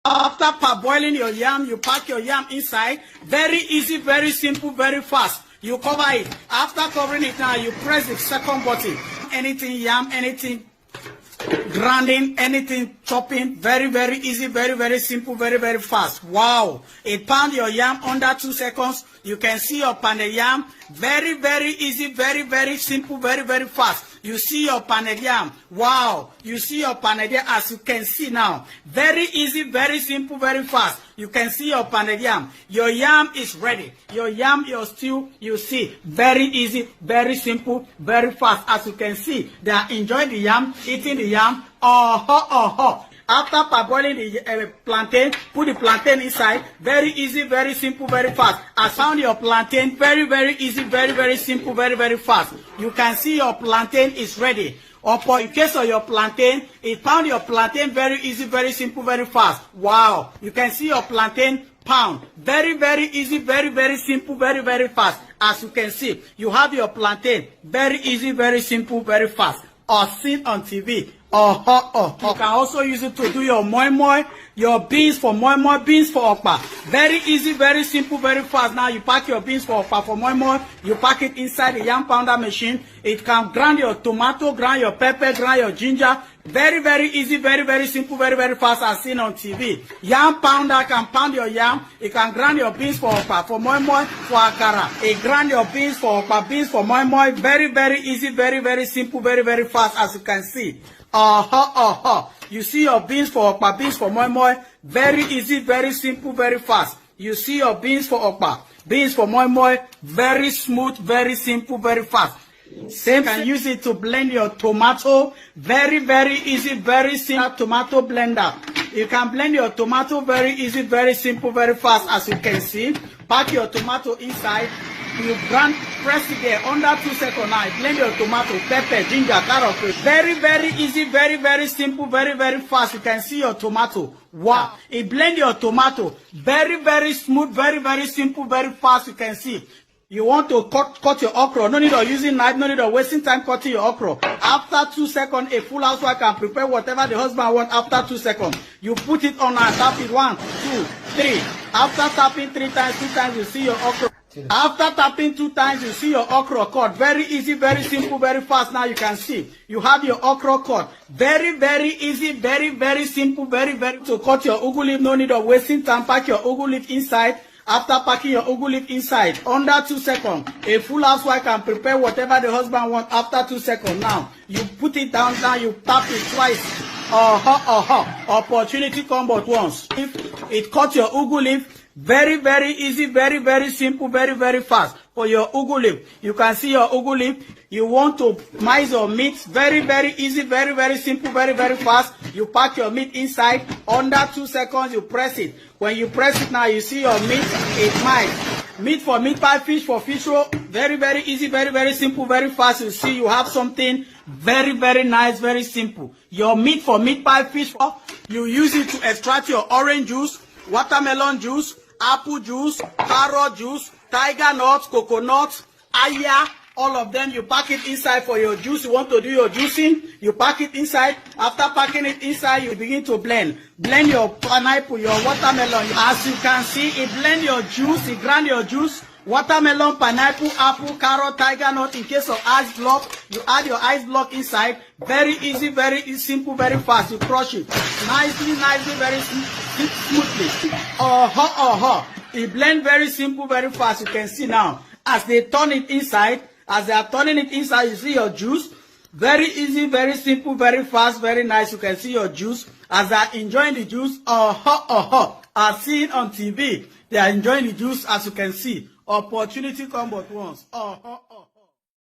After parboiling your yam, you pack your yam inside. Very easy, very simple, very fast. You cover it. After covering it now, you press the second button. Anything yam, anything grinding, anything chopping, very, very easy, very, very simple, very, very fast. Wow. It pound your yam under 2 seconds. You can see your pounded yam. Very, very easy, very, very simple, very, very fast. You see your pounded yam. Wow. You see your pounded yam as you can see now. Very easy, very simple, very fast. You can see your pounded yam. Your yam is ready. Your yam, your stew, you see. Very easy, very simple, very fast. As you can see, they are enjoying the yam, eating the yam. After parboiling the plantain, put the plantain inside. Very easy, very simple, very fast. I found your plantain. Very, very easy, very, very simple, very, very fast. You can see your plantain is ready. Or for in case of your plantain, it found your plantain very easy, very simple, very fast. Wow. You can see your plantain pound. Very, very easy, very, very simple, very, very fast. As you can see, you have your plantain. Very easy, very simple, very fast. Or seen on TV. You can also use it to do your moi moi, your beans for moi moi, beans for okpa. Very easy, very simple, very fast. Now you pack your beans for okpa for moi moi. You pack it inside the yam pounder machine. It can grind your tomato, grind your pepper, grind your ginger. Very, very easy, very, very simple, very, very fast as seen on TV. Yam pounder can pound your yam. It can grind your beans for okpa, for moi moi, for akara. It grind your beans for okpa, beans for moi moi. Very, very easy, very, very simple, very, very fast as you can see. You see your beans for okpa, beans for moi moi. Very easy, very simple, very fast. You see your beans for okpa, beans for moi moi. Very smooth, very simple, very fast. Same can use it to blend your tomato. Very, very easy, very simple tomato blender. You can blend your tomato very easy, very simple, very fast as you can see. Pack your tomato inside. You press it there under 2 seconds now. Blend your tomato, pepper, ginger, carrot. Very, very easy, very, very simple, very, very fast. You can see your tomato. Wow. It blend your tomato. Very, very smooth, very, very simple, very fast. You can see. You want to cut your okra. No need of using knife, no need of wasting time cutting your okra. After 2 seconds, a full housewife can prepare whatever the husband wants after 2 seconds. You put it on and tap it 1, 2, 3. After tapping 3 times, 2 times, you see your okra. After tapping 2 times, you see your okra cut. Very easy, very simple, very fast. Now you can see. You have your okra cut. Very, very easy, very, very simple, very, very. To cut your ugu leaf, no need of wasting time. Pack your ugu leaf inside. After packing your ugu leaf inside, under 2 seconds, a full housewife can prepare whatever the husband wants after 2 seconds. Now, you put it down, you tap it twice. Opportunity come but once. If it cut your ugu leaf, very, very easy, very, very simple, very, very fast. For your ugu leaf, you can see your ugu leaf. You want to mice your meat, very, very easy, very, very simple, very, very fast. You pack your meat inside. Under 2 seconds, you press it. When you press it now, you see your meat, it mice. Meat for meat pie, fish for fish roll. Very, very easy, very, very simple, very fast. You see you have something very, very nice, very simple. Your meat for meat pie, fish for, you use it to extract your orange juice, watermelon juice, apple juice, carrot juice, tiger nuts, coconut, aya, all of them. You pack it inside for your juice. You want to do your juicing, you pack it inside. After packing it inside, you begin to blend. Blend your pineapple, your watermelon. As you can see, it blend your juice, it grind your juice. Watermelon, pineapple, apple, carrot, tiger nut. In case of ice block, you add your ice block inside. Very easy, very simple, very fast. You crush it nicely, nicely, very smoothly. It blend very simple, very fast. You can see now. As they turn it inside, as they are turning it inside, you see your juice. Very easy, very simple, very fast, very nice. You can see your juice. As they are enjoying the juice, as seen on TV, they are enjoying the juice as you can see. Opportunity come but once.